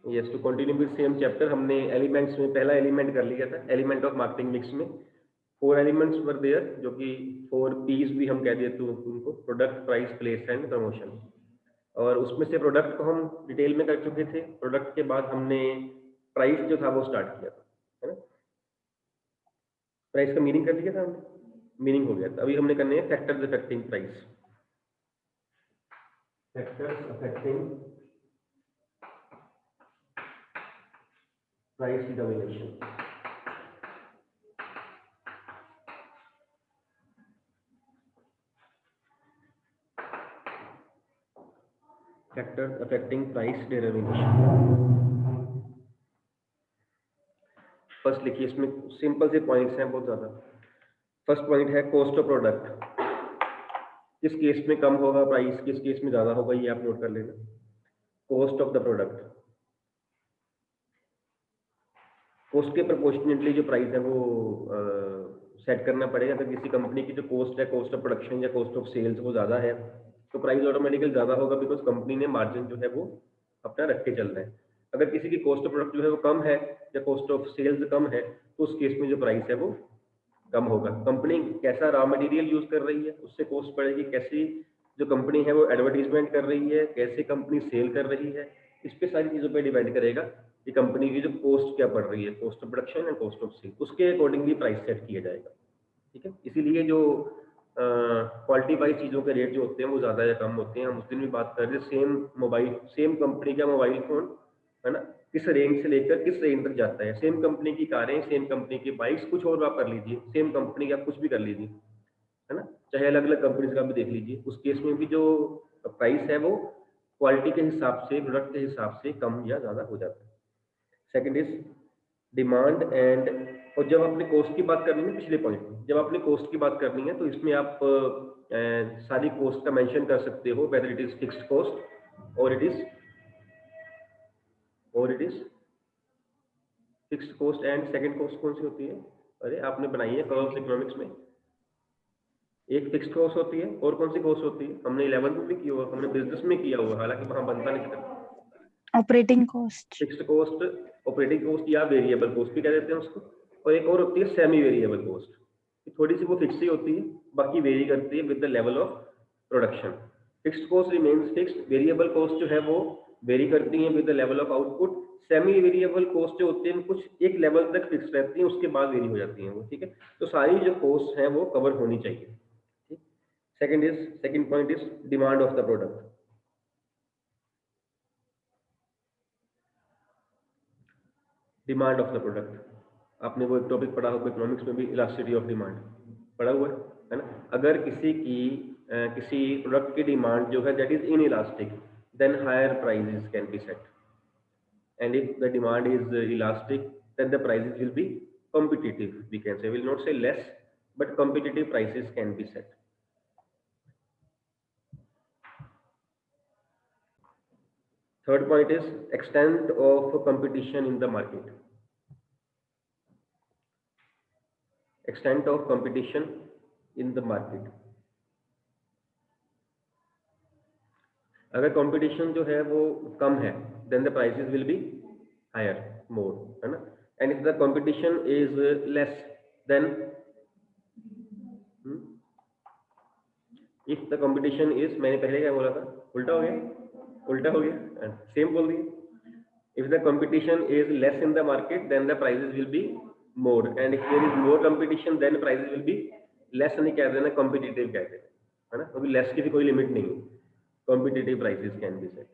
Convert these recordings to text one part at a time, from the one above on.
Yes, to continue with same chapter, हमने elements में पहला एलिमेंट कर लिया था, एलिमेंट ऑफ मार्केटिंग मिक्स में 4 एलिमेंट्स वर देयर, जो कि 4 पीस भी हम कह देते हैं उनको, product, price, place and promotion. और उसमें से प्रोडक्ट को हम डिटेल में कर चुके थे। प्रोडक्ट के बाद हमने प्राइस जो था वो स्टार्ट किया था, है ना। प्राइस का मीनिंग कर लिया था हमने, मीनिंग हो गया था। अभी हमने करने हैं factors affecting price. Factors affecting price determination. Factors affecting price determination. First लिखिए, इसमें सिंपल से पॉइंट्स हैं बहुत ज्यादा। फर्स्ट पॉइंट है कॉस्ट ऑफ प्रोडक्ट। किस केस में कम होगा प्राइस, किस केस में ज्यादा होगा, ये आप नोट कर लेना। Cost of the product, cost के प्रोपोर्शनेटली जो प्राइस है वो सेट करना पड़ेगा। अगर किसी कंपनी की जो कॉस्ट है, कॉस्ट ऑफ प्रोडक्शन या कॉस्ट ऑफ सेल्स, वो ज्यादा है तो प्राइस ऑटोमेटिकली ज्यादा होगा, बिकॉज कंपनी ने मार्जिन जो है वो अपना रख के चल रहा है। अगर किसी की कॉस्ट ऑफ प्रोडक्ट जो है वो कम है या कॉस्ट ऑफ सेल्स कम है तो उस केस में जो प्राइस है वो कम होगा। कंपनी कैसा रॉ मटेरियल यूज कर रही है उससे कॉस्ट बढ़ेगी, कैसी जो कंपनी है वो एडवर्टीजमेंट कर रही है, कैसे कंपनी सेल कर रही है, इस पे सारी चीजों पे डिपेंड करेगा कि कंपनी की जो कॉस्ट क्या पड़ रही है, cost of production and cost of sale, उसके अकॉर्डिंगली प्राइस सेट किया जाएगा। ठीक है, इसीलिए जो क्वालिटी वाइज चीजों के रेट जो होते हैं वो ज्यादा या कम होते हैं। हम उस दिन भी बात कर रहे थे, सेम मोबाइल, सेम कंपनी का मोबाइल फोन, है ना, किस रेंज से लेकर किस रेंज तक जाता है। सेम कंपनी की कारें, सेम कंपनी की बाइक्स, कुछ और आप कर लीजिए, सेम कंपनी का कुछ भी कर लीजिए, है ना, चाहे अलग अलग कंपनीज का भी देख लीजिए, उस केस में भी जो प्राइस है वो क्वालिटी के हिसाब से, प्रोडक्ट के हिसाब से कम या ज्यादा हो जाता है। सेकंड इज डिमांड एंड, और जब आपने कॉस्ट की बात करनी है, पिछले पॉइंट में जब आपने कॉस्ट की बात करनी है तो इसमें आप सारी कॉस्ट का मेंशन कर सकते हो, whether it is fixed cost और it is fixed cost. And second cost कौन सी होती है? अरे आपने बनाई है कर्व्स इकोनॉमिक्स में, एक फिक्स्ड कॉस्ट होती है और कौन सी कॉस्ट होती है? हमने 11th में भी किया हुआ, हमने बिजनेस में किया हुआ, हालांकि वहां बनता नहीं था। Operating cost, fixed cost, operating cost या वेरिएबल कॉस्ट भी कह देते हैं उसको, और एक और होती है सेमी वेरिएबल कॉस्ट। थोड़ी सी वो फिक्स ही होती है, बाकी वेरी करती है with the level of production. Fixed cost remains fixed, variable cost जो है वो वेरी करती है with the level of output. Semi variable cost जो होती है कुछ एक लेवल तक फिक्स रहती है, उसके बाद वेरी हो जाती है वो। ठीक है, तो सारी जो कॉस्ट है वो कवर होनी चाहिए। ठीक, second point is demand of the product. Demand of the product, आपने वो एक टॉपिक पढ़ा होगा इकोनॉमिक्स में भी, इलास्टिसिटी ऑफ डिमांड पढ़ा हुआ है ना। अगर किसी प्रोडक्ट की डिमांड जो है that is inelastic, then higher prices can be set, and if the demand is elastic then the prices will be competitive, we can say, will not say less, but competitive prices can be set. Third point is extent of competition in the market. Extent of competition in the market, अगर competition जो है वो कम है then the prices will be higher, more, है ना। And if the competition is less then, if the competition is, मैंने पहले क्या बोला था, उल्टा हो गया, उल्टा हो गया, सेम बोल दिया। If the competition is less in the market then the prices will be more, and if there is more competition then prices will be less, नहीं कह देना, कॉम्पिटिटिव कह देना, है ना, क्योंकि लेस की भी कोई लिमिट नहीं है, competitive prices can be set.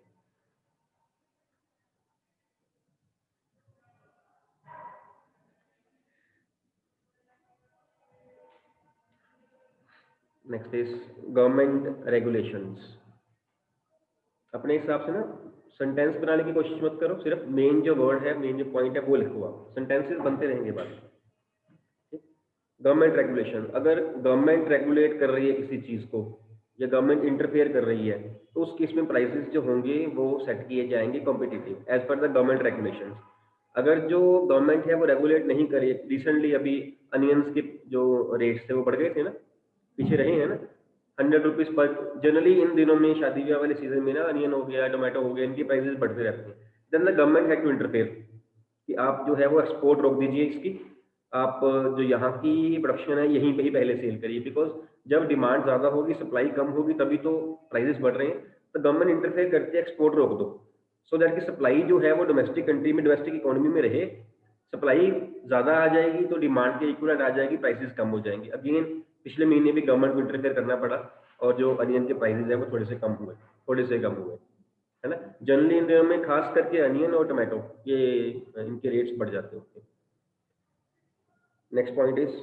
Next is government regulations. अपने हिसाब से ना सेंटेंस बनाने की कोशिश मत करो, सिर्फ मेन जो वर्ड है, मेन जो पॉइंट है वो लिखो आप, सेंटेंसेस बनते रहेंगे बाद में। गवर्नमेंट रेगुलेशन, अगर गवर्नमेंट रेगुलेट कर रही है किसी चीज को या गवर्नमेंट इंटरफेयर कर रही है तो उस केस में प्राइसेस जो होंगे वो सेट किए जाएंगे competitive as per the government regulations. अगर जो गवर्नमेंट है वो रेगुलेट नहीं करे, रिसेंटली अभी अनियंस के जो रेट्स थे वो बढ़ गए थे ना, पीछे रहे हैं ना, 100 रुपीज पर, जनरली इन दिनों में शादी ब्याह वाले सीजन में ना अनियन हो गया, टोमेटो हो गया, इनकी प्राइसेस बढ़ते रहते हैं। Then the government had to interfere कि आप जो है वो एक्सपोर्ट रोक दीजिए इसकी, आप जो यहाँ की प्रोडक्शन है यहीं पे ही पहले सेल करिए, बिकॉज जब डिमांड ज़्यादा होगी, सप्लाई कम होगी, तभी तो प्राइसेस बढ़ रहे हैं। तो गवर्नमेंट इंटरफेयर करके एक्सपोर्ट रोक दो, सो दैट की सप्लाई जो है वो डोमेस्टिक कंट्री में, डोमेस्टिक इकोनॉमी में रहे, सप्लाई ज़्यादा आ जाएगी तो डिमांड के इक्वलेंट आ जाएगी, प्राइसेस कम हो जाएंगे। अगेन पिछले महीने भी गवर्नमेंट को इंटरफेयर करना पड़ा और जो अनियन के प्राइसेस है वो थोड़े से कम हुए, थोड़े से कम हुए, है ना। जनरली इन दिनों में खास करके अनियन और टमाटो ये इनके रेट्स बढ़ जाते हैं। नेक्स्ट पॉइंट इज,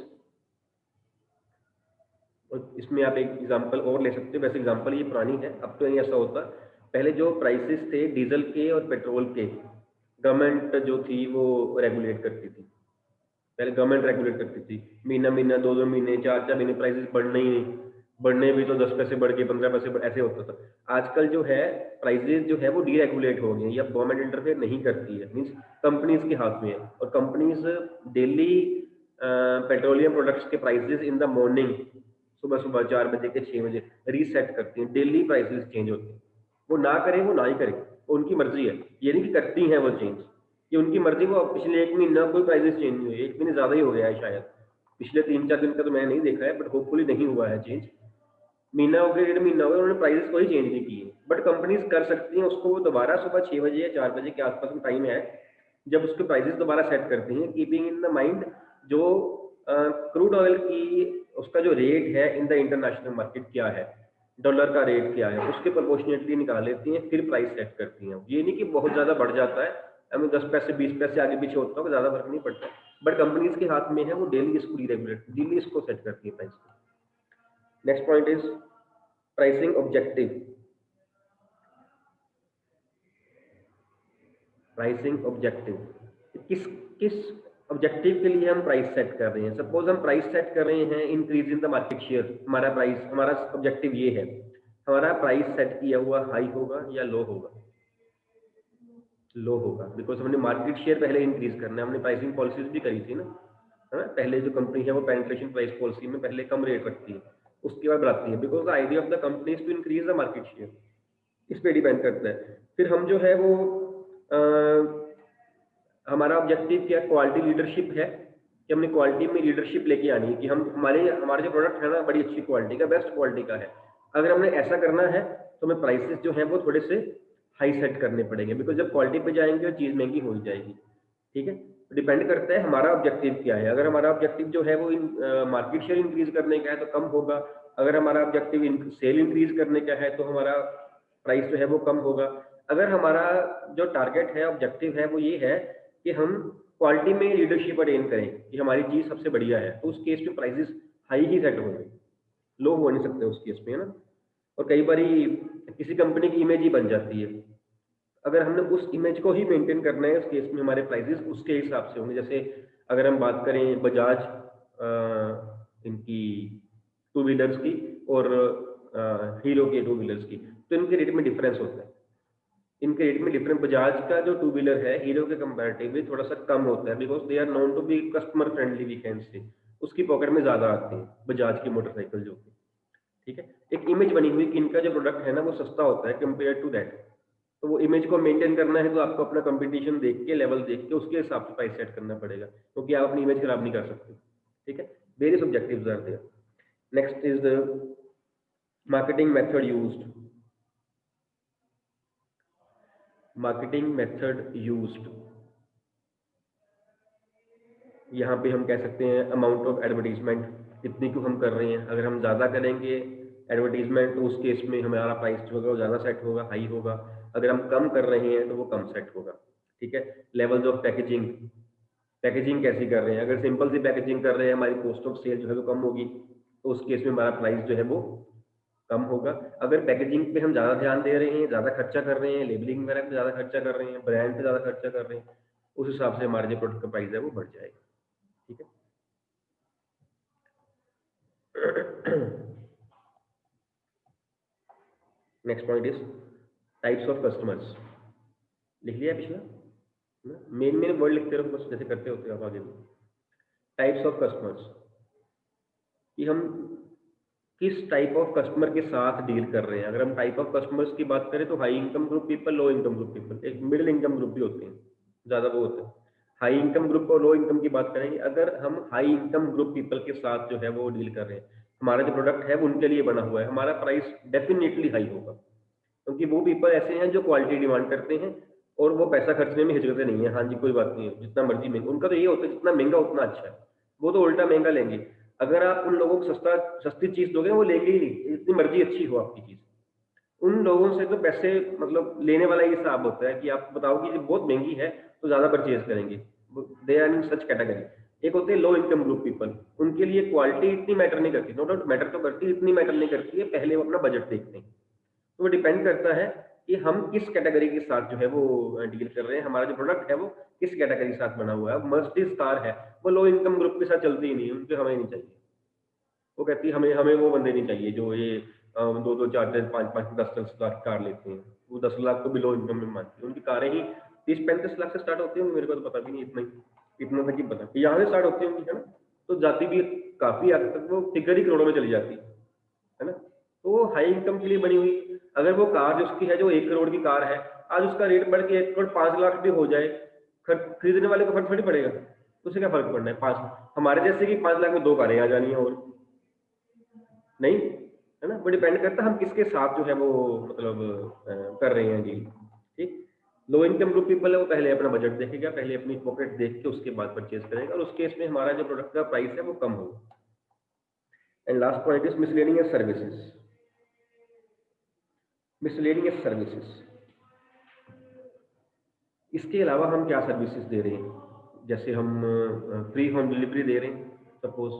और इसमें आप एक एग्जांपल और ले सकते हो, वैसे एग्जांपल ये पुरानी है, अब तो नहीं ऐसा होता। पहले जो प्राइसेस थे डीजल के और पेट्रोल के, गवर्नमेंट जो थी वो रेगुलेट करती थी। पहले गवर्नमेंट रेगुलेट करती थी, महीना महीना, दो दो महीने, चार चार महीने प्राइसेस बढ़ने ही नहीं, बढ़ने भी तो 10 पैसे बढ़ के 15 पैसे ऐसे होता था। आजकल जो है प्राइसेस जो है वो डीरेगुलेट हो गए हैं, या गवर्नमेंट इंटरफेयर नहीं करती है, मीन्स कंपनीज के हाथ में है, और कंपनीज डेली पेट्रोलियम प्रोडक्ट्स के प्राइसेस इन द मॉर्निंग, सुबह सुबह 4 बजे के 6 बजे रीसेट करती हैं, डेली प्राइसेस चेंज होते हैं। वो ना करें, वो ना ही करें, वो उनकी मर्जी है, ये नहीं कि करती हैं वो चेंज, ये उनकी मर्जी। वो पिछले एक महीना कोई प्राइसेस चेंज नहीं हुए, एक महीने ज़्यादा ही हो गया है शायद, पिछले 3-4 दिन का तो मैंने नहीं देखा है, बट होपफुली नहीं हुआ है चेंज। महीना हो गया, 1.5 महीना हो गया, उन्होंने प्राइसेस कोई चेंज नहीं किए, बट कंपनीज कर सकती हैं उसको, वो दोबारा सुबह 6 बजे या 4 बजे के आसपास में टाइम है जब उसके प्राइसेस दोबारा सेट करती हैं, कीपिंग इन द माइंड जो क्रूड ऑयल की उसका जो रेट है इन द इंटरनेशनल मार्केट क्या है, डॉलर का रेट क्या है, उसके प्रोपोर्शनेटली निकाल लेती हैं, फिर प्राइस सेट करती हैं। ये नहीं कि बहुत ज़्यादा बढ़ जाता है, हमें 10 पैसे 20 पैसे आगे पीछे होता है, ज़्यादा फर्क नहीं पड़ता, बट कंपनीज के हाथ में है, वो डेली इसको डीरेगुलेट, डेली इसको सेट करती है प्राइस को। Next point is pricing objective. Pricing objective, किस किस ऑब्जेक्टिव के लिए हम प्राइस सेट कर रहे हैं। सपोज हम प्राइस सेट कर रहे हैं increase in the market share, हमारा प्राइस, हमारा ऑब्जेक्टिव ये है, हमारा प्राइस सेट किया हुआ हाई होगा या लो होगा, लो होगा, बिकॉज हमने मार्केट शेयर पहले इंक्रीज करना है, हमने प्राइसिंग पॉलिसीज भी करी थी ना, है ना। पहले जो कंपनी है वो पेनिट्रेशन प्राइस पॉलिसी में पहले कम रेट रखती है, उसके बाद बढ़ाती है, because the idea of the company is to increase the market share, इस पे डिपेंड करता है। फिर हम जो है वो हमारा ऑब्जेक्टिव क्या, क्वालिटी लीडरशिप है कि हमने क्वालिटी में लीडरशिप लेके आनी है, कि हम हमारे जो प्रोडक्ट है ना बड़ी अच्छी क्वालिटी का, बेस्ट क्वालिटी का है। अगर हमने ऐसा करना है तो हमें प्राइसेस जो है वो थोड़े से हाई सेट करने पड़ेंगे, बिकॉज जब क्वालिटी पे जाएंगे तो चीज़ महंगी हो ही जाएगी। ठीक है, डिपेंड करता है हमारा ऑब्जेक्टिव क्या है। अगर हमारा ऑब्जेक्टिव जो है वो मार्केट शेयर इंक्रीज करने का है तो कम होगा, अगर हमारा ऑब्जेक्टिव सेल इंक्रीज करने का है तो हमारा प्राइस जो है वो कम होगा। अगर हमारा जो टारगेट है, ऑब्जेक्टिव है, वो ये है कि हम क्वालिटी में लीडरशिप अटेन करें, कि हमारी चीज़ सबसे बढ़िया है, तो उस केस में प्राइसेस हाई ही सेट होंगे, लो हो नहीं सकते उस केस में, है ना। और कई बार किसी कंपनी की इमेज ही बन जाती है, अगर हमने उस इमेज को ही मेंटेन करना है, उस केस में हमारे प्राइसेस उसके हिसाब से होंगे। जैसे अगर हम बात करें बजाज इनकी टू व्हीलर्स की और हीरो के टू व्हीलर्स की, तो इनके रेट में डिफरेंस होता है, इनके रेट में डिफरेंस। बजाज का जो टू व्हीलर है हीरो के कंपैरेटिवली थोड़ा सा कम होता है, because they are known to be customer friendly, we can say, उसकी पॉकेट में ज्यादा आती है बजाज की मोटरसाइकिल जो कि, ठीक है। एक इमेज बनी हुई कि इनका जो प्रोडक्ट है ना वो सस्ता होता है कंपेयर टू दैट, तो वो इमेज को मेंटेन करना है तो आपको अपना कंपटीशन देख के, लेवल देख के उसके हिसाब से प्राइस सेट करना पड़ेगा, क्योंकि आप अपनी इमेज खराब नहीं कर सकते। ठीक है, various objectives are there. Next is the marketing method used. Marketing method used, यहाँ पे हम कह सकते हैं अमाउंट ऑफ एडवर्टीजमेंट, कितनी को हम कर रहे हैं। अगर हम ज़्यादा करेंगे एडवर्टीजमेंट तो उस केस में हमारा प्राइस जो होगा वो ज़्यादा सेट होगा, हाई होगा। अगर हम कम कर रहे हैं तो वो कम सेट होगा। ठीक है, लेवल्स ऑफ पैकेजिंग, पैकेजिंग कैसी कर रहे हैं। अगर सिंपल सी पैकेजिंग कर रहे हैं, हमारी कॉस्ट ऑफ सेल जो है वो कम होगी, तो उस केस में हमारा प्राइस जो है वो कम होगा। अगर पैकेजिंग पे हम ज़्यादा ध्यान दे रहे हैं, ज़्यादा खर्चा कर रहे हैं, लेबलिंग वगैरह पे ज़्यादा खर्चा कर रहे हैं, ब्रांड पे ज़्यादा खर्चा कर रहे हैं, उस हिसाब से हमारे जो प्रोडक्ट का प्राइस है वो बढ़ जाएगा। ठीक है। Next point is types of customers. लिख लिया पिछला, मेन मेन वर्ड लिखते रहो बस, जैसे करते होते हो आप आगे भी। टाइप्स ऑफ कस्टमर्स, कि हम किस टाइप ऑफ कस्टमर के साथ डील कर रहे हैं। अगर हम टाइप ऑफ कस्टमर्स की बात करें तो high income group people, low income group people, एक मिडिल इनकम ग्रुप भी होते हैं, ज्यादा वो होते हैं। हाई इनकम ग्रुप और लो इनकम की बात करेंगे, अगर हम हाई इनकम ग्रुप पीपल के साथ जो है वो डील कर रहे हैं, हमारा जो प्रोडक्ट है वो उनके लिए बना हुआ है, हमारा प्राइस डेफिनेटली हाई होगा, क्योंकि वो पीपल ऐसे हैं जो क्वालिटी डिमांड करते हैं और वो पैसा खर्चने में हिचकते नहीं है। हाँ जी कोई बात नहीं है, जितना मर्जी महंगा, उनका तो ये होता है जितना महंगा उतना अच्छा है, वो तो उल्टा महंगा लेंगे। अगर आप उन लोगों को सस्ती चीज दोगे वो लेंगे ही नहीं, इतनी मर्जी अच्छी हो आपकी चीज। उन लोगों से तो पैसे मतलब लेने वाला ही हिसाब होता है कि आप बताओ कि ये बहुत महंगी है तो ज्यादा परचेज करेंगे, they are in such category. एक होते हैं लो इनकम ग्रुप पीपल, उनके लिए क्वालिटी इतनी मैटर नहीं करती, नो डाउट मैटर तो करती है, इतनी मैटर नहीं करती है, पहले वो अपना बजट देखते हैं। तो वो डिपेंड करता है कि हम किस कैटेगरी के साथ जो है वो डील कर रहे हैं, हमारा जो प्रोडक्ट है वो किस कैटेगरी के साथ बना हुआ है। मर्सिडीज कार है, वो लो इनकम ग्रुप के साथ चलती ही नहीं, उनके हमें नहीं चाहिए। वो कहती है हमें हमें वो बंदे नहीं चाहिए जो ये 2-2 4-4 5-5 10-10 लाख की कार लेते हैं, वो 10 लाख को भी लो इनकम में मानती है। उनकी कारें ही 30-35 लाख से स्टार्ट होती होंगी, मेरे को तो पता भी नहीं, इतना तक ही पता, यहाँ से स्टार्ट होती होंगी, है ना। तो जाती भी काफी हद तक वो फिगर ही करोड़ों में चली जाती है ना। तो वो हाई इनकम के लिए बनी हुई। अगर वो कार जो उसकी है जो 1 करोड़ की कार है, आज उसका रेट बढ़ के 1 करोड़ 5 लाख भी हो जाए, खरीदने वाले को फर्क थोड़ी पड़ेगा, तो उसे क्या फर्क पड़ना है। 5 हमारे जैसे कि 5 लाख में 2 कारें आ जानी है और नहीं, है ना। वो डिपेंड करता है हम किसके साथ जो है वो मतलब कर रहे हैं डील। ठीक, लो इनकम ग्रुप पीपल है वो पहले अपना बजट देखेगा, पहले अपनी पॉकेट देख के उसके बाद परचेज करेगा, और उस केस में हमारा जो प्रोडक्ट का प्राइस है वो कम होगा। And last point is miscellaneous services. Miscellaneous services, इसके अलावा हम क्या सर्विसेज दे रहे हैं, जैसे हम फ्री होम डिलीवरी दे रहे हैं, सपोज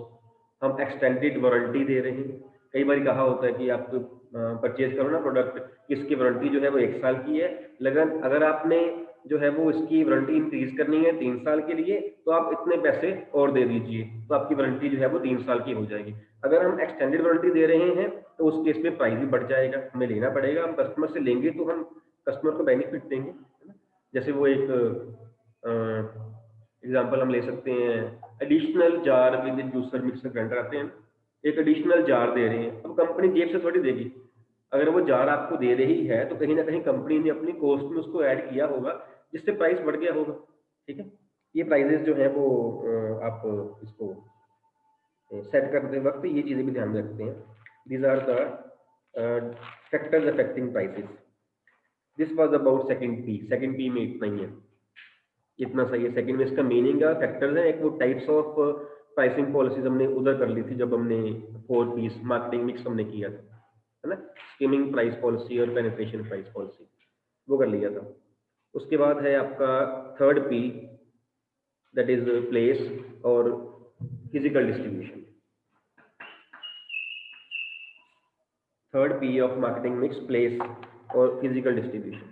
हम एक्सटेंडेड वारंटी दे रहे हैं। कई बार कहा होता है कि आप परचेज करो ना प्रोडक्ट, इसकी वारंटी जो है वो 1 साल की है, लेकिन अगर आपने जो है वो इसकी वारंटी इंक्रीज करनी है 3 साल के लिए, तो आप इतने पैसे और दे दीजिए, तो आपकी वारंटी जो है वो 3 साल की हो जाएगी। अगर हम एक्सटेंडेड वारंटी दे रहे हैं तो उस केस में प्राइस भी बढ़ जाएगा, हमें लेना पड़ेगा, हम कस्टमर से लेंगे तो हम कस्टमर को बेनिफिट देंगे, है ना। जैसे वो एक एग्जांपल हम ले सकते हैं, additional jar with juicer mixer grinder आते हैं, एक एडिशनल जार दे रहे हैं, अब कंपनी जेब से थोड़ी देगी। अगर वो जार आपको दे रही है तो कहीं ना कहीं कंपनी ने अपनी कॉस्ट में उसको ऐड किया होगा, जिससे प्राइस बढ़ गया होगा। ठीक है, ये प्राइजेस जो है वो आप इसको सेट करते वक्त ये चीजें भी ध्यान में रखते हैं। These are the factors affecting prices. This was about second P. Second P में इतना ही है, इतना सही है। सेकंड में इसका मीनिंग है, फैक्टर्स है, एक वो टाइप्स ऑफ प्राइसिंग पॉलिसीज हमने उधर कर ली थी जब हमने 4 पीस मार्केटिंग मिक्स हमने किया था, है ना। स्कीमिंग प्राइस पॉलिसी और पेनिट्रेशन प्राइस पॉलिसी वो कर लिया था। उसके बाद है आपका third P, that is place और physical distribution. Third P of marketing mix, place और फिजिकल डिस्ट्रीब्यूशन।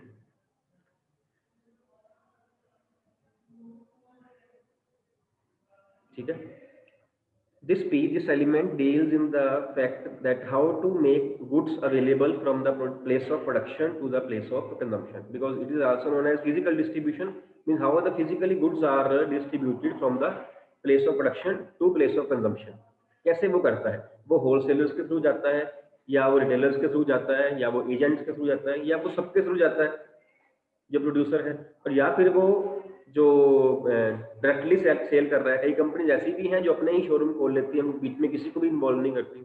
ठीक है, this element deals in the fact that how to make goods available from the place of production to the place of consumption, because it is also known as physical distribution, means how the physically goods are distributed from the place of production to place of consumption। कैसे वो करता है, वो wholesalers के through जाता है, या वो रिटेलर्स के थ्रू जाता है, या वो एजेंट्स के थ्रू जाता है, या वो सबके थ्रू जाता है जो प्रोड्यूसर है, और या फिर वो जो डायरेक्टली सेल कर रहा है। कई कंपनी ऐसी भी हैं जो अपने ही शोरूम खोल लेती है, बीच में किसी को भी इन्वॉल्व नहीं करती,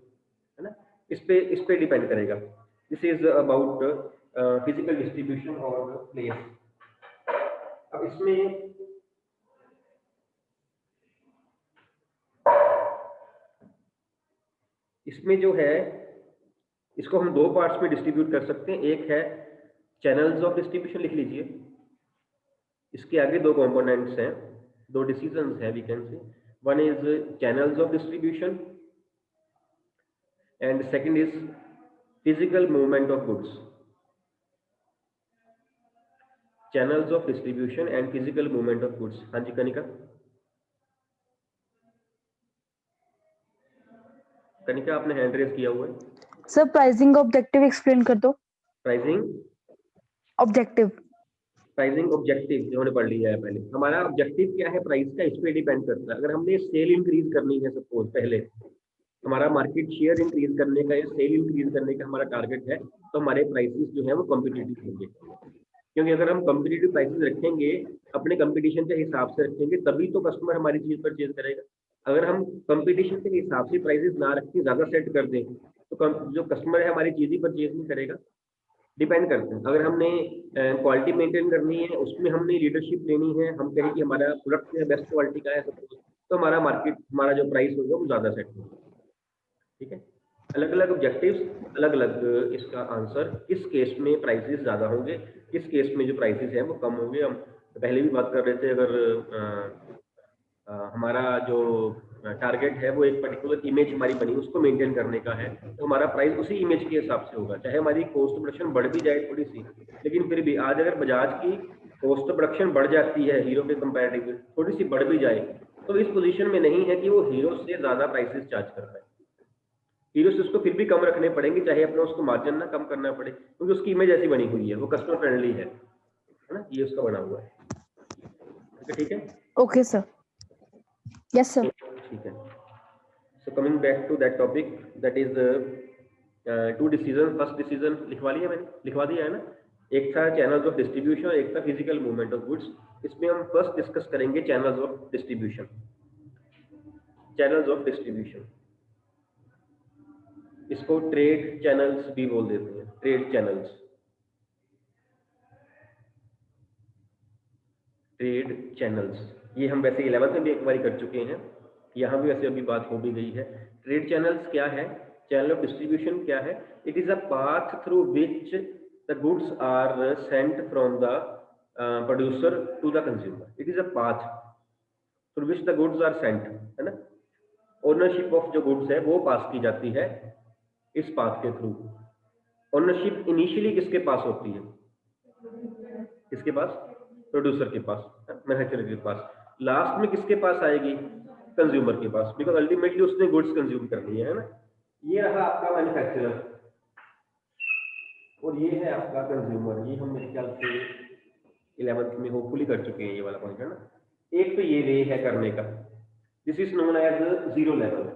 है ना। इस पे डिपेंड करेगा। This is about physical distribution और प्लेस। अब इसमें जो है, इसको हम 2 पार्ट्स में डिस्ट्रीब्यूट कर सकते हैं। एक है चैनल्स ऑफ डिस्ट्रीब्यूशन, लिख लीजिए, इसके आगे 2 कंपोनेंट्स हैं, 2 डिसीजंस हैं we can say. One is channels of distribution and second is physical movement of goods. Channels of distribution and physical movement of goods. हाँ जी कनिका, कनिका आपने हैंड रेज किया हुआ है। सर प्राइसिंग ऑब्जेक्टिव एक्सप्लेन कर दो। प्राइसिंग ऑब्जेक्टिव, प्राइसिंग ऑब्जेक्टिव जो हमने पढ़ लिया है पहले। हमारा ऑब्जेक्टिव क्या है प्राइस का, इस पे डिपेंड करता है। अगर हमने सेल इंक्रीज करनी है सपोज पहले, हमारा मार्केट शेयर इंक्रीज करने का या सेल इंक्रीज करने का हमारा टारगेट है, तो हमारे प्राइसेस जो है वो कॉम्पिटिटिव होंगे। क्योंकि अगर हम कॉम्पिटिटिव प्राइसेस रखेंगे, अपने कंपटीशन के हिसाब से रखेंगे, तभी तो कस्टमर हमारी चीज परचेज करेगा। अगर हम कंपटीशन के हिसाब से प्राइसेस ना रख के ज्यादा सेट कर दें, तो जो कस्टमर है हमारी चीज ही परचेज नहीं करेगा। डिपेंड करते हैं, अगर हमने क्वालिटी मेंटेन करनी है, उसमें हमने लीडरशिप लेनी है, हम कहें कि हमारा प्रोडक्ट जो है बेस्ट क्वालिटी का है सपोज, तो हमारा मार्केट, हमारा जो प्राइस होगा वो ज्यादा सेट होगा। ठीक है, अलग अलग ऑब्जेक्टिव्स, अलग अलग इसका आंसर, किस केस में प्राइसेस ज्यादा होंगे, किस केस में जो प्राइसेस है वो कम होंगे। हम पहले भी बात कर रहे थे, अगर हमारा जो टारगेट है वो एक पर्टिकुलर इमेज हमारी बनी उसको मेंटेन करने का है, तो हमारा प्राइस उसी इमेज के हिसाब से होगा। चाहे हमारी कॉस्ट प्रोडक्शन बढ़ भी जाए थोड़ी सी, लेकिन फिर भी आज अगर बजाज की कॉस्ट प्रोडक्शन बढ़ जाती है हीरो के कंपैरेटिव, थोड़ी सी बढ़ भी जाए, तो इस पोजीशन में नहीं है कि वो हीरो से ज्यादा प्राइसेस चार्ज कर रहा है। हीरो से उसको फिर भी कम रखने पड़ेंगे, चाहे अपना उसको मार्जिन ना कम करना पड़े, क्योंकि उसकी इमेज ऐसी बनी हुई है, वो कस्टमर फ्रेंडली है ना, ये उसका बना हुआ है। ठीक है, Okay, sir. Yes, sir. ठीक है। So coming back to that topic, that is two decision। First decision लिखवा लिया मैंने, लिखवा दिया है ना, एक था चैनल्स ऑफ डिस्ट्रीब्यूशन, एक था फिजिकल मूवमेंट ऑफ गुड्स। इसमें हम फर्स्ट डिस्कस करेंगे channels of distribution. Channels of distribution, इसको ट्रेड चैनल्स भी बोल देते हैं, ट्रेड चैनल्स, ट्रेड चैनल्स। ये हम वैसे 11th में भी एक बार कर चुके हैं, यहाँ भी वैसे अभी बात हो भी गई है। ट्रेड चैनल्स क्या है, चैनल ऑफ डिस्ट्रीब्यूशन क्या है? It is a path through which the goods are sent from the producer to the consumer. It is a path through which the goods are sent, है ना। Ownership of जो goods है वो पास की जाती है इस पाथ के थ्रू। ओनरशिप इनिशियली किसके पास होती है? किसके पास? प्रोड्यूसर के पास, मैन्युफैक्चरर के पास। लास्ट में किसके पास आएगी? कंज्यूमर के पास, बिकॉज अल्टीमेटली उसने गुड्स कंज्यूम करनी है ना। ये रहा आपका मैन्युफैक्चरर और ये है आपका कंज्यूमर। ये हम मेरे ख्याल से 11th में होपफुली कर चुके हैं ये वाला पॉइंट, है ना। एक तो ये वे है करने का, this is known as zero level.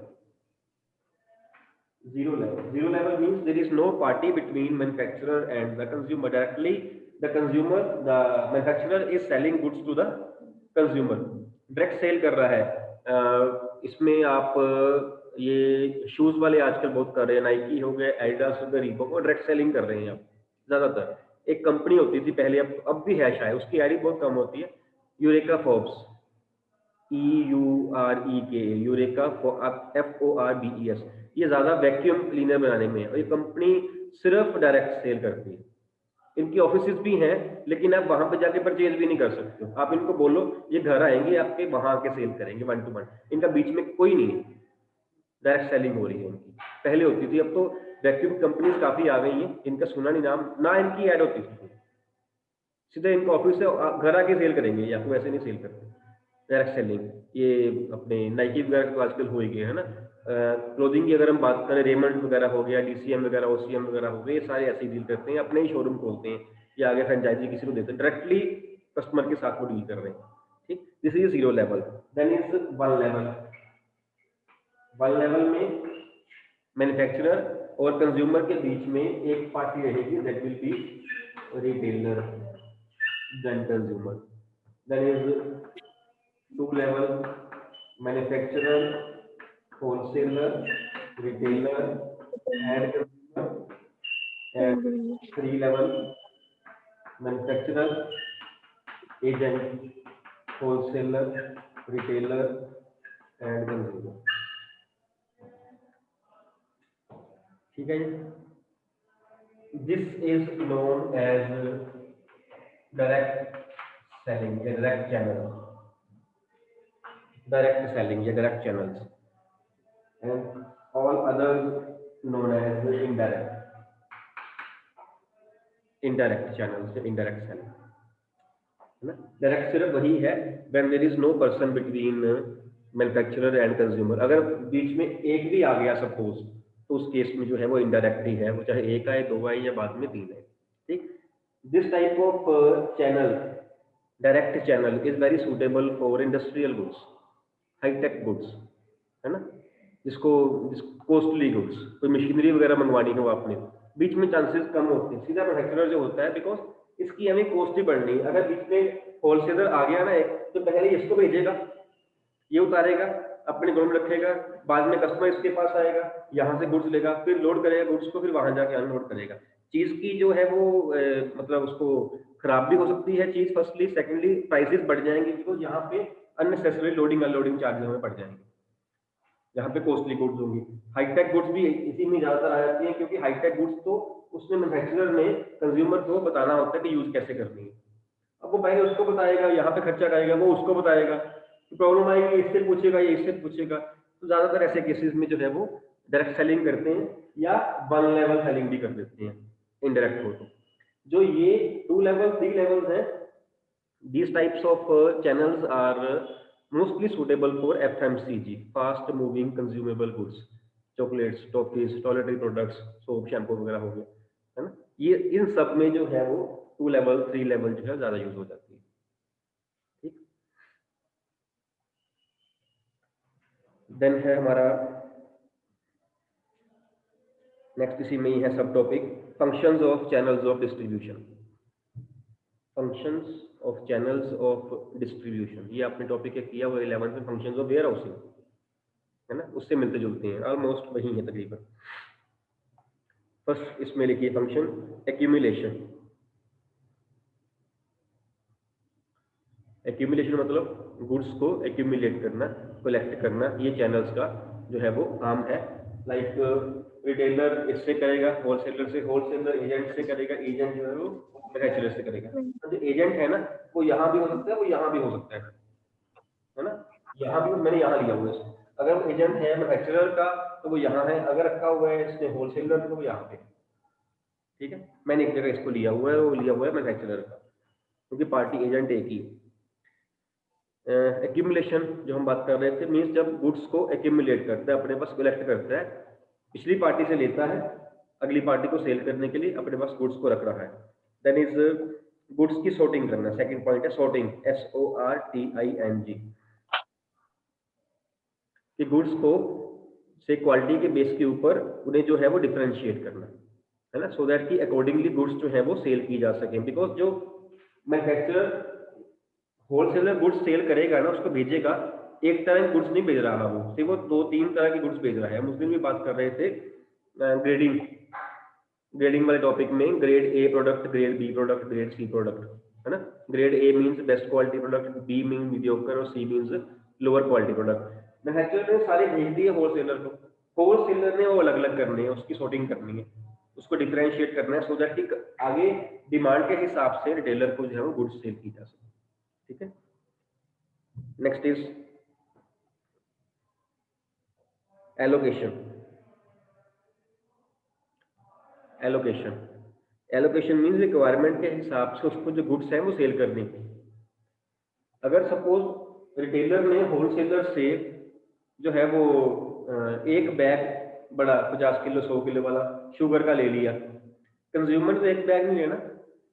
Zero level. Zero level means there is no party between manufacturer and the consumer. Directly, the consumer, the manufacturer is selling goods to the consumer. Direct sale कर रहा है। इसमें आप ये shoes वाले आजकल बहुत कर रहे हैं, नाइकी हो गए, एडिडास हो गए, रीबॉक, और डायरेक्ट सेलिंग कर रहे हैं आप ज्यादातर। एक कंपनी होती थी पहले, अब भी है शायद, उसकी आईडी बहुत कम होती है, eureka Forbes, EUREKA, eureka, FORBES। ये ज्यादा वैक्यूम क्लीनर बनाने में है, और ये कंपनी सिर्फ डायरेक्ट सेल करती है। इनकी ऑफिसेज भी हैं, लेकिन आप वहां पे जाके परचेज भी नहीं कर सकते हो। आप इनको बोलो, ये घर आएंगे आपके, वहां आके सेल करेंगे 1 to 1। इनका बीच में कोई नहीं है, डायरेक्ट सेलिंग हो रही है इनकी। पहले होती थी, अब तो वैक्यूम कंपनीज काफी आ गई हैं, इनका सुना नहीं नाम, ना इनकी ऐड होती थी। सीधे इनका ऑफिस से घर आके सेल करेंगे, या तो वैसे नहीं सेल करते, डायरेक्ट सेलिंग। ये अपने नाइकी वगैरह तो आजकल हो ही गए, है ना। क्लोथिंग की अगर हम बात करें, रेमंड वगैरह हो गया, DCM वगैरह, OCM वगैरह हो गए, ये सारे ऐसे ही डील करते हैं, अपने ही शोरूम खोलते हैं या आगे फ्रेंचाइजी किसी को देते हैं, डायरेक्टली कस्टमर के साथ वो डील कर रहे हैं। ठीक, this is zero level. Then is one level. One level में मैन्युफैक्चरर और कंज्यूमर के बीच में एक पार्टी रहेगी, that will be retailer, then consumer. Then is two level, manufacturer, wholesaler, retailer and consumer। and 3 level, manufacturer, agent, wholesaler, retailer and consumer। ठीक है, this is known as direct selling या direct channel, direct selling या direct channels, and all others known as indirect channels, indirect selling, है ना। Direct सिर्फ वही है when there is no person between manufacturer and consumer। अगर बीच में एक भी आ गया सपोज, तो उस केस में जो है वो इनडायरेक्ट ही है, वो चाहे एक आए, दो आए या बाद में 3 आए। ठीक, this type of channel, direct channel, is very suitable for industrial goods, high tech goods, है ना। जिसको कॉस्टली गुड्स, कोई मशीनरी वगैरह मंगवानी हो आपने, बीच में चांसेस कम होते हैं। सीधा मैन्युफैक्चरर जो होता है, बिकॉज इसकी हमें कॉस्ट ही बढ़नी है। अगर बीच में होलसेलर आ गया ना तो पहले इसको भेजेगा, ये उतारेगा, अपने गोदाम में रखेगा, बाद में कस्टमर इसके पास आएगा, यहाँ से गुड्स लेगा, फिर लोड करेगा गुड्स को, फिर वहां जाके अनलोड करेगा। चीज की जो है वो मतलब उसको खराब भी हो सकती है चीज, फर्स्टली। सेकेंडली प्राइसेस बढ़ जाएंगे, बिकॉज यहाँ पे अननेसेसरी लोडिंग अनलोडिंग चार्जेस हमें बढ़ जाएंगे, यहाँ पे कॉस्टली गुड्स होंगी। हाईटेक गुड्स भी इसी में ज्यादातर आ जाती है, क्योंकि हाईटेक गुड्स तो उसमें मैन्युफैक्चरर ने कंज्यूमर को बताना होता है कि यूज कैसे करनी है। अब वो पहले उसको बताएगा, यहाँ पे खर्चा करेगा, वो उसको बताएगा, प्रॉब्लम आएगी, इससे पूछेगा, ये इससे पूछेगा। तो ज्यादातर ऐसे केसेस में जो है वो डायरेक्ट सेलिंग करते हैं, या वन लेवल सेलिंग भी कर देते हैं इनडायरेक्ट हो तो। जो ये 2 लेवल 3 लेवल्स हैं, these types of channels are mostly suitable for FMCG, fast moving consumable goods, chocolates, toffees, toiletry products, soap, shampoo वगैरह हो गए, है ना। ये इन सब में जो है वो 2 लेवल 3 लेवल जो है ज्यादा यूज हो जाती है। ठीक, देन है हमारा नेक्स्ट, इसी में ही है सब topic, functions of channels of distribution. Functions of channels of distribution, ये आपने टॉपिक किया हुआ 11th में, फंक्शंस ऑफ वेयर हाउसिंग, है ना, उससे मिलते जुलते हैं, ऑलमोस्ट वही है तकरीबन। फर्स्ट इसमें लिखिए फंक्शन एक्यूमुलेशन। एक्यूमुलेशन मतलब गुड्स को एक्यूमुलेट करना, कलेक्ट करना, ये चैनल्स का जो है वो काम है। लाइक रिटेलर इससे करेगा, होलसेलर से, होलसेलर एजेंट से करेगा, एजेंट जो है वो मैन्युफैक्चरर से करेगा। तो जो एजेंट है ना, वो यहाँ भी हो सकता है, वो यहाँ भी हो सकता है ना। यहाँ भी मैंने यहाँ लिया हुआ है इसको। अगर वो एजेंट है मैन्युफैक्चरर का तो वो यहाँ है, अगर रखा हुआ है इसने होलसेलर तो वो यहाँ पे। ठीक है, मैंने एक जगह इसको लिया हुआ है, वो लिया हुआ है मैन्युफैक्चरर का, क्योंकि पार्टी एजेंट एक ही। एक्यूमुलेशन जो हम बात कर रहे थे, मीन्स जब गुड्स को एक्यूमुलेट करता है, अपने पास कलेक्ट करता है, पिछली पार्टी से लेता है, अगली पार्टी को सेल करने के लिए अपने पास गुड्स को रख रहा है। देन इज गुड्स की सॉर्टिंग करना, सेकंड पॉइंट है सॉर्टिंग, SORTING, कि गुड्स को से क्वालिटी के बेस के ऊपर उन्हें जो है वो डिफरेंशिएट करना, है ना, सो दैट कि अकॉर्डिंगली गुड्स जो है वो सेल की जा सके। बिकॉज जो मैन्युफैक्चरर होलसेलर गुड्स सेल करेगा ना, उसको भेजेगा, एक तरह के गुड्स नहीं भेज रहा वो, सिर्फ वो 2-3 तरह के गुड्स भेज रहा है। हम उस दिन भी बात कर रहे थे ग्रेडिंग वाले टॉपिक में, grade A product, grade B product, grade C product, है ना। Grade A means best quality product, B means mediocre और C means lower quality product. Manufacturer ने सारे भेज दिए होलसेलर को, होलसेलर ने वो अलग अलग करनी है, उसकी सॉर्टिंग करनी है, उसको डिफरेंशिएट करना है, सो दैट कि आगे डिमांड के हिसाब से रिटेलर को जो है वो गुड्स सेल की जा सके। ठीक है, next is allocation. Allocation allocation means requirement के हिसाब से उसको जो गुड्स हैं वो सेल करनी। अगर सपोज रिटेलर ने होलसेलर से जो है वो एक बैग बड़ा 50 किलो 100 किलो वाला शुगर का ले लिया, कंज्यूमर तो एक बैग नहीं लेना,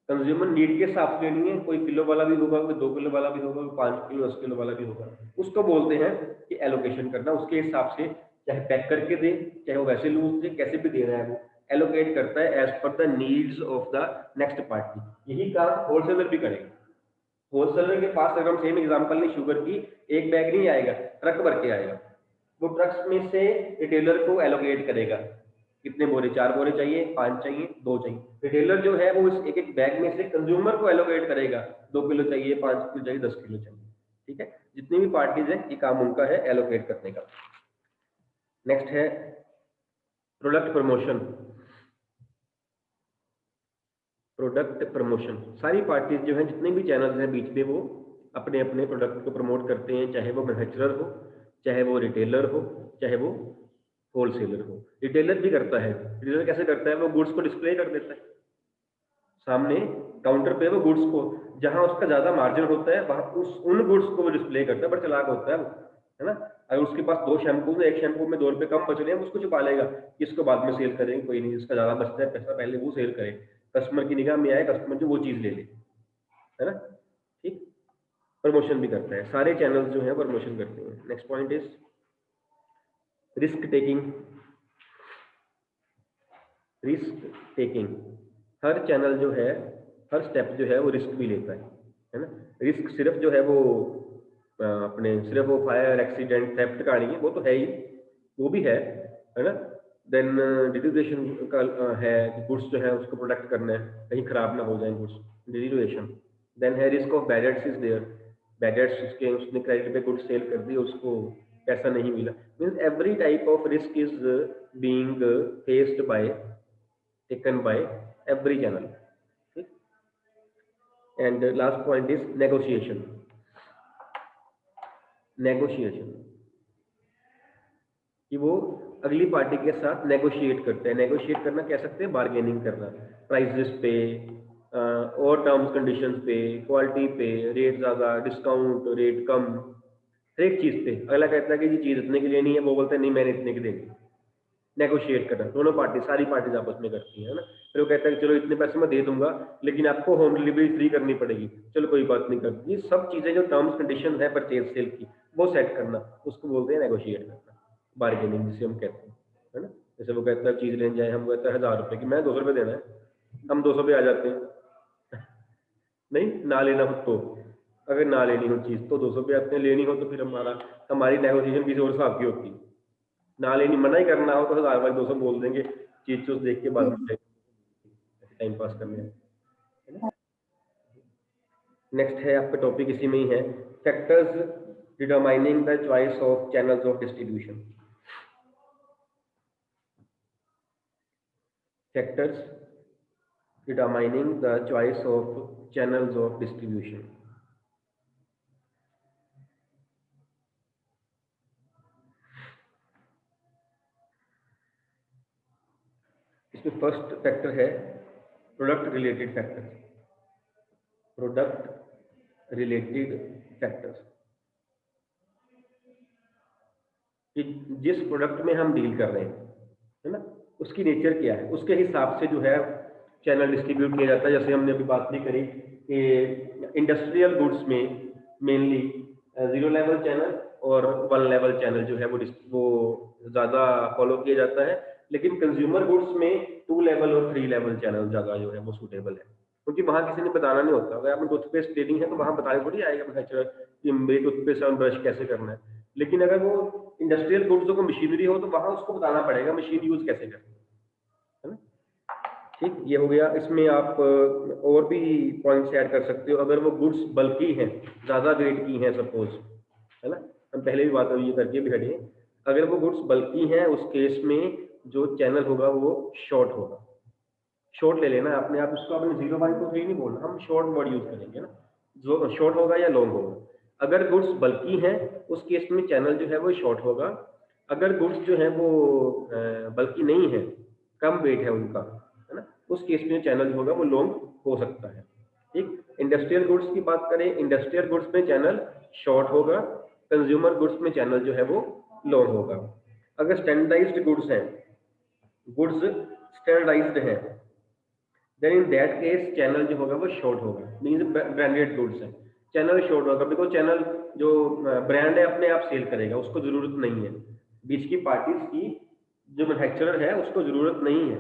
कंज्यूमर नीड के हिसाब से लेनी है, कोई किलो वाला भी होगा, कोई 2 किलो वाला भी होगा, कोई 5 किलो 10 किलो वाला भी होगा। उसको बोलते हैं कि एलोकेशन करना, उसके हिसाब से चाहे पैक करके दे, चाहे वो वैसे लूज दे, कैसे भी दे रहा है वो एलोकेट करता है as per the needs of the next party. यही काम होलसेलर भी करेगा। होलसेलर के पास अगर हम सेम एग्जांपल लें शुगर की, एक बैग नहीं आएगा, ट्रक भर के आएगा, वो ट्रक्स में से रिटेलर को एलोकेट करेगा, कितने बोरे, 4 बोरे चाहिए, 5 चाहिए, 2 चाहिए। रिटेलर जो है वो इस एक एक बैग में से कंज्यूमर को एलोकेट करेगा, 2 किलो चाहिए, 5 किलो चाहिए, 10 किलो चाहिए। ठीक है, जितनी भी पार्टीज है ये काम उनका है एलोकेट करने का। नेक्स्ट है प्रोडक्ट प्रमोशन। प्रोडक्ट प्रमोशन, सारी पार्टीज जो है, जितने भी चैनल्स हैं बीच में, वो अपने अपने प्रोडक्ट को प्रमोट करते हैं, चाहे वो मैन्युफैक्चरर हो, चाहे वो रिटेलर हो, चाहे वो होलसेलर हो। रिटेलर भी करता है, रिटेलर कैसे करता है, वो गुड्स को डिस्प्ले कर देता है सामने काउंटर पे, वो गुड्स को जहां उसका ज्यादा मार्जिन होता है वहां उन गुड्स को वो डिस्प्ले करता है, बड़ा चालाक होता है वो, है ना। अगर उसके पास 2 शैम्पू है, एक शैम्पू में 2 रुपए कम बच रहे हैं, उसको छुपा लेगा, इसको बाद में सेल करेंगे, कोई नहीं, जिसका ज्यादा बचता है पैसा पहले वो सेल करे, कस्टमर की निगाह में आए, कस्टमर जो वो चीज ले ले, है ना। ठीक, प्रमोशन भी करता है, सारे चैनल्स जो है प्रमोशन करते हैं। Next point is risk taking, her channel जो है, हर स्टेप जो है वो रिस्क भी लेता है ना। रिस्क सिर्फ जो है वो अपने सिर्फ वो फायर एक्सीडेंट थेफ्ट का नहीं है, वो तो है ही, वो भी है ना। देन डिटीरिएशन का है कि गुड्स जो है उसको प्रोटेक्ट करना है, कहीं खराब ना हो जाए गुड्स, डिटीरिएशन। देन है risk of bad debts is there, bad debts उसके उसने क्रेडिट पे गुड्स सेल कर दी, उसको पैसा नहीं मिला। Means every type of risk is being faced by, taken by every channel. And last point is negotiation. कि वो अगली पार्टी के साथ नेगोशिएट करते हैं। नेगोशिएट करना कह सकते हैं बार्गेनिंग करना, प्राइसेस पे और टर्म्स कंडीशंस पे, क्वालिटी पे, रेट ज़्यादा, डिस्काउंट, रेट कम, हर एक चीज़ पे। अगला कहता है कि ये चीज़ इतने की लेनी है, वो बोलते हैं नहीं मैंने इतने की देनी। नेगोशिएट करना दोनों पार्टी, सारी पार्टीज आपस में करती है ना। फिर वो कहता है कि चलो इतने पैसे मैं दे दूंगा लेकिन आपको होम डिलीवरी फ्री करनी पड़ेगी, चलो कोई बात नहीं करती। ये सब चीज़ें जो टर्म्स कंडीशन है परचेज सेल की, वो सेट करना, उसको बोलते हैं नेगोशिएट करना, बार्गेनिंग जिसे हम कहते हैं, है ना। जैसे वो कहता है चीज़ लेने जाए, हम कहते हैं 1000 रुपये की, मैं 200 रुपये देना है, हम 200 पे आ जाते हैं। नहीं ना लेना हो तो, अगर ना लेनी हो चीज़ तो 200 पे आते हैं, लेनी हो तो फिर हमारी नेगोशिएशन किसी और हिसाब की होती है। ना लेनी, मना ही करना हो तो 1000 बार 200 बोल देंगे, चीज चूज देख के बाद में टाइम पास करने हैं, है ना। नेक्स्ट है आपका टॉपिक इसी में ही है, factors determining the choice of channels of distribution. Factors determining the choice of channels of distribution. इसमें फर्स्ट फैक्टर है product related factors. Product related factors कि जिस प्रोडक्ट में हम डील कर रहे हैं, है ना, उसकी नेचर क्या है, उसके हिसाब से जो है चैनल डिस्ट्रीब्यूट किया जाता है। जैसे हमने अभी बात भी करी कि इंडस्ट्रियल गुड्स में मेनली 0 लेवल चैनल और 1 लेवल चैनल जो है वो ज़्यादा फॉलो किया जाता है, लेकिन कंज्यूमर गुड्स में 2 लेवल और 3 लेवल चैनल ज़्यादा जो है वो सूटेबल है, क्योंकि वहाँ किसी ने बताना नहीं होता। अगर आपने टूथपेस्ट लेनी है तो वहाँ बताने थोड़ी आएगा मैन्युफैक्चरर कि मेरी टूथपेस्ट और ब्रश कैसे करना है, लेकिन अगर वो इंडस्ट्रियल गुड्स को मशीनरी हो तो वहाँ उसको बताना पड़ेगा मशीन यूज कैसे करनी है ना। ठीक, ये हो गया। इसमें आप और भी पॉइंट्स ऐड कर सकते हो। अगर वो गुड्स बल्कि हैं, ज़्यादा वेट की हैं सपोज, है ना, हम पहले भी बात ये करके भी हटे, अगर वो गुड्स बल्कि हैं उस केस में जो चैनल होगा वो शॉर्ट होगा। शॉर्ट ले लेना अपने आप, उसको आपने 0 बाई को 3 नहीं बोलना, हम शॉर्ट वर्ड यूज करेंगे ना, जो शॉर्ट होगा या लॉन्ग होगा। अगर गुड्स बल्कि हैं उस केस में चैनल जो है वो शॉर्ट होगा। अगर गुड्स जो है वो बल्कि नहीं है, कम वेट है उनका, है ना, उस केस में चैनल होगा वो लॉन्ग हो सकता है। ठीक, इंडस्ट्रियल गुड्स की बात करें, इंडस्ट्रियल गुड्स में चैनल शॉर्ट होगा, कंज्यूमर गुड्स में चैनल जो है वो लॉन्ग होगा। अगर स्टैंडर्डाइज्ड गुड्स हैं, गुड्स स्टैंडर्डाइज्ड हैं, then in that case channel जो होगा वो शॉर्ट होगा। मींस ब्रांडेड गुड्स है, चैनल शॉर्ट होगा, बिकॉज चैनल जो ब्रांड है अपने आप सेल करेगा, उसको जरूरत नहीं है बीच की पार्टीज की, जो मैन्युफैक्चरर है उसको जरूरत नहीं है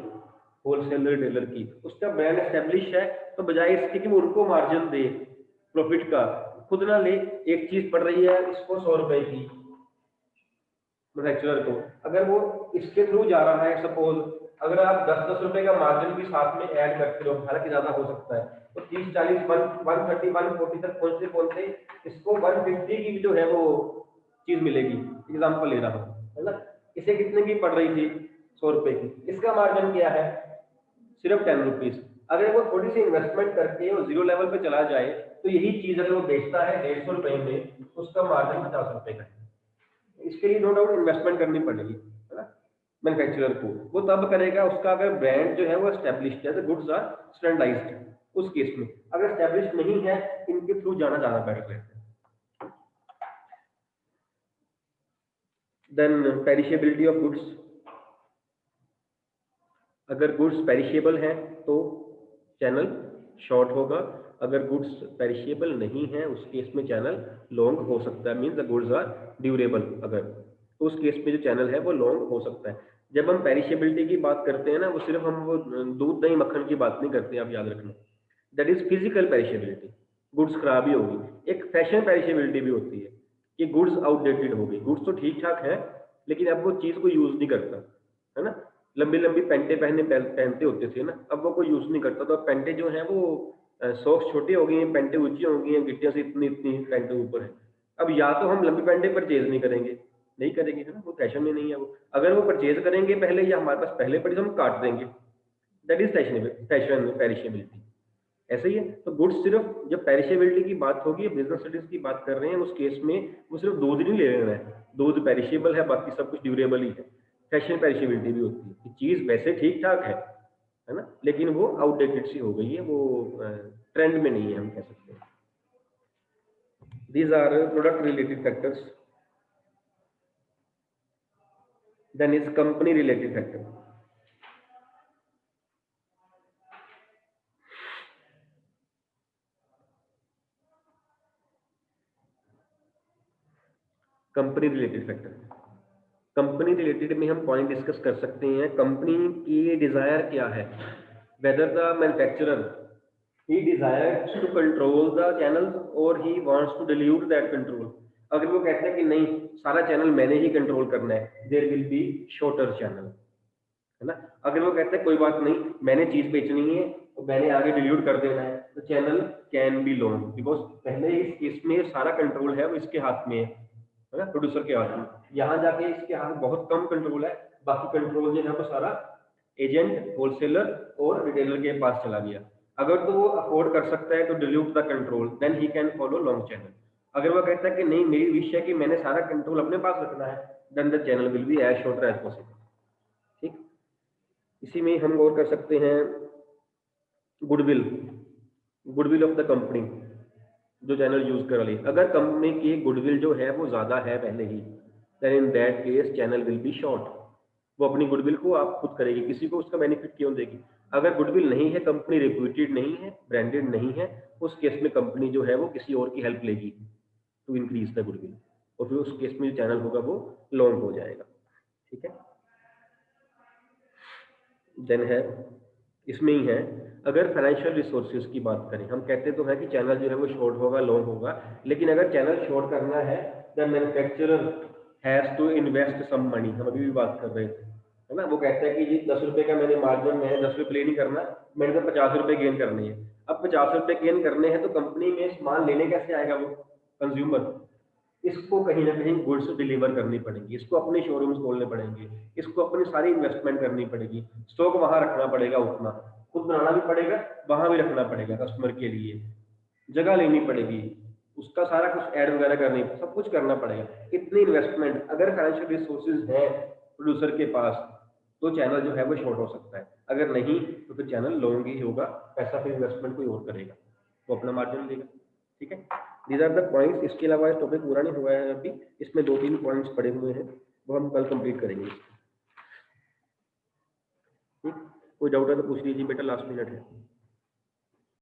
होलसेलर रिटेलर की, उसका ब्रांड एस्टेब्लिश है, तो बजाय इसके कि वो उनको मार्जिन दे प्रॉफिट का, खुद ना ले। एक चीज पड़ रही है इसको 100 रुपए की मैन्युफैक्चरर को, अगर वो इसके थ्रू जा रहा है, सपोज अगर आप 10-10 रुपए का मार्जिन भी साथ में ऐड करते हो, हालांकि ज्यादा हो सकता है, तो 30-40 130 140 तक पहुंचते पहुंचते इसको 150 की जो है वो चीज मिलेगी। एग्जाम्पल ले रहा हूँ, है ना। इसे कितने की पड़ रही थी? 100 रुपए की। इसका मार्जिन क्या है? सिर्फ 10 रुपीज। अगर वो थोड़ी सी इन्वेस्टमेंट करके और 0 लेवल पे चला जाए तो यही चीज अगर वो बेचता है 150 रुपए में, उसका मार्जिन 50 रुपए का है। इसके लिए नो डाउट इन्वेस्टमेंट करनी पड़ेगी, है ना, मैन्युफैक्चरर को। वो तब करेगा उसका अगर ब्रांड जो है वो एस्टेब्लिश्ड है, तो गुड्स आर स्टैंडर्डाइज्ड है उस केस में। अगर एस्टेब्लिश्ड नहीं है, इनके थ्रू जाना ज्यादा बेटर है। Then perishability of goods. अगर गुड्स पेरिशेबल हैं तो चैनल शॉर्ट होगा, अगर गुड्स पेरिशेबल नहीं है उस केस में चैनल लॉन्ग हो सकता है। Means the goods are durable. अगर तो उस केस में जो चैनल है वो लॉन्ग हो सकता है। जब हम पेरिशेबिलिटी की बात करते हैं ना, वो सिर्फ हम वो दूध दही मक्खन की बात नहीं करते, आप याद रखना। That is physical perishability, goods खराब ही होगी। एक फैशन पेरिशेबिलिटी भी होती है कि गुड्स आउटडेटेड हो गई। गुड्स तो ठीक ठाक है लेकिन अब वो चीज को यूज नहीं करता, है ना। लंबी लंबी पैंटे पहनते होते थे ना, अब वो कोई यूज नहीं करता। तो अब पैंटे जो है वो सॉक्स छोटी हो गई हैं, पैंटे ऊंची हो गई हैं, गिट्टियों से इतनी इतनी पैंटे ऊपर है। अब या तो हम लंबी पैंटे परचेज नहीं करेंगे, है ना, वो फैशन में नहीं है वो। अगर वो परचेज करेंगे पहले या हमारे पास पहले पड़ी तो हम काट देंगे। That is fashion perishability. ऐसे ही है। तो गुड्स सिर्फ जब पेरिशेबिलिटी की बात होगी, बिजनेस स्टडीज की बात कर रहे हैं, उस केस में वो सिर्फ दूध नहीं ले रहे हैं। दूध पेरिशेबल है, बाकी सब कुछ ड्यूरेबल ही है। फैशन पेरिशेबिलिटी भी होती है कि चीज वैसे ठीक ठाक है ना, लेकिन वो आउटडेटेड सी हो गई है, वो ट्रेंड में नहीं है, हम कह सकते हैं। These are product related factors. Then is company related factor. Company related factor, company related में हम पॉइंट डिस्कस कर सकते हैं। कंपनी की डिजायर क्या है, whether the manufacturer he desires to control the channel और he wants to dilute that control. अगर वो कहते हैं कि नहीं सारा चैनल मैंने ही कंट्रोल करना है, there will be shorter channel, है ना। अगर वो कहते हैं कोई बात नहीं मैंने चीज बेचनी है तो मैंने आगे डिल्यूट कर देना है, तो channel can be long, because पहले इसमें सारा कंट्रोल है वो इसके हाथ में है ना, प्रोड्यूसर के हाथ में। यहाँ जाके इसके हाथ में बहुत कम कंट्रोल है, बाकी कंट्रोल जो है वो सारा एजेंट, होलसेलर और रिटेलर के पास चला गया। अगर तो वो अफोर्ड कर सकता है तो dilute the control, then he can follow long channel. अगर वो कहता है कि नहीं मेरी विश है कि मैंने सारा कंट्रोल अपने पास रखना है, then the channel will be as shorter as possible. ठीक, इसी में हम गौर कर सकते हैं goodwill, goodwill of the company जो चैनल यूज कर रही। अगर कंपनी की गुडविल जो है वो ज्यादा है पहले ही, then in that case channel will be short. वो अपनी गुडविल को आप खुद करेगी, किसी को उसका बेनिफिट क्यों देगी। अगर गुडविल नहीं है, कंपनी रेप्यूटेड नहीं है, ब्रांडेड नहीं है, उस केस में कंपनी जो है वो किसी और की हेल्प लेगी टू इंक्रीज द गुडविल, और फिर उस केस में जो चैनल होगा वो लॉन्ग हो जाएगा। ठीक है, देन है इसमें ही है। अगर फाइनेंशियल रिसोर्सेज की बात करें, हम कहते तो हैं कि चैनल जो है वो शॉर्ट होगा, लॉन्ग होगा, लेकिन अगर चैनल शॉर्ट करना है the manufacturer has to invest some money. हम अभी भी बात कर रहे थे, है ना। वो कहता है कि जी 10 रुपए का मैंने मार्जिन में 10 रुपये नहीं करना, मैंने तो 50 रुपए गेन करने हैं। अब 50 रुपए गेन करने हैं तो कंपनी में सामान लेने कैसे आएगा वो कंज्यूमर। इसको कहीं ना कहीं गुड्स डिलीवर करनी पड़ेगी, इसको अपने शोरूम्स खोलने पड़ेंगे, इसको अपनी सारी इन्वेस्टमेंट करनी पड़ेगी, स्टॉक वहां रखना पड़ेगा, उतना खुद बनाना भी पड़ेगा, वहां भी रखना पड़ेगा कस्टमर के लिए, जगह लेनी पड़ेगी, उसका सारा कुछ ऐड वगैरह करनी, सब कुछ करना पड़ेगा। इतनी इन्वेस्टमेंट अगर फाइनेंशियल रिसोर्सेज है प्रोड्यूसर के पास तो चैनल जो है वो शॉर्ट हो सकता है। अगर नहीं तो फिर चैनल लॉन्ग ही होगा, पैसा फिर इन्वेस्टमेंट कोई और करेगा, वो अपना मार्जिन लेगा। ठीक है, दीज आर द पॉइंट्स। इसके अलावा टॉपिक पूरा नहीं हुआ है अभी, इसमें 2-3 पॉइंट्स पड़े हुए हैं, वो हम कल कंप्लीट करेंगे। ठीक, कोई डाउट है तो पूछ लीजिए बेटा, लास्ट मिनट है।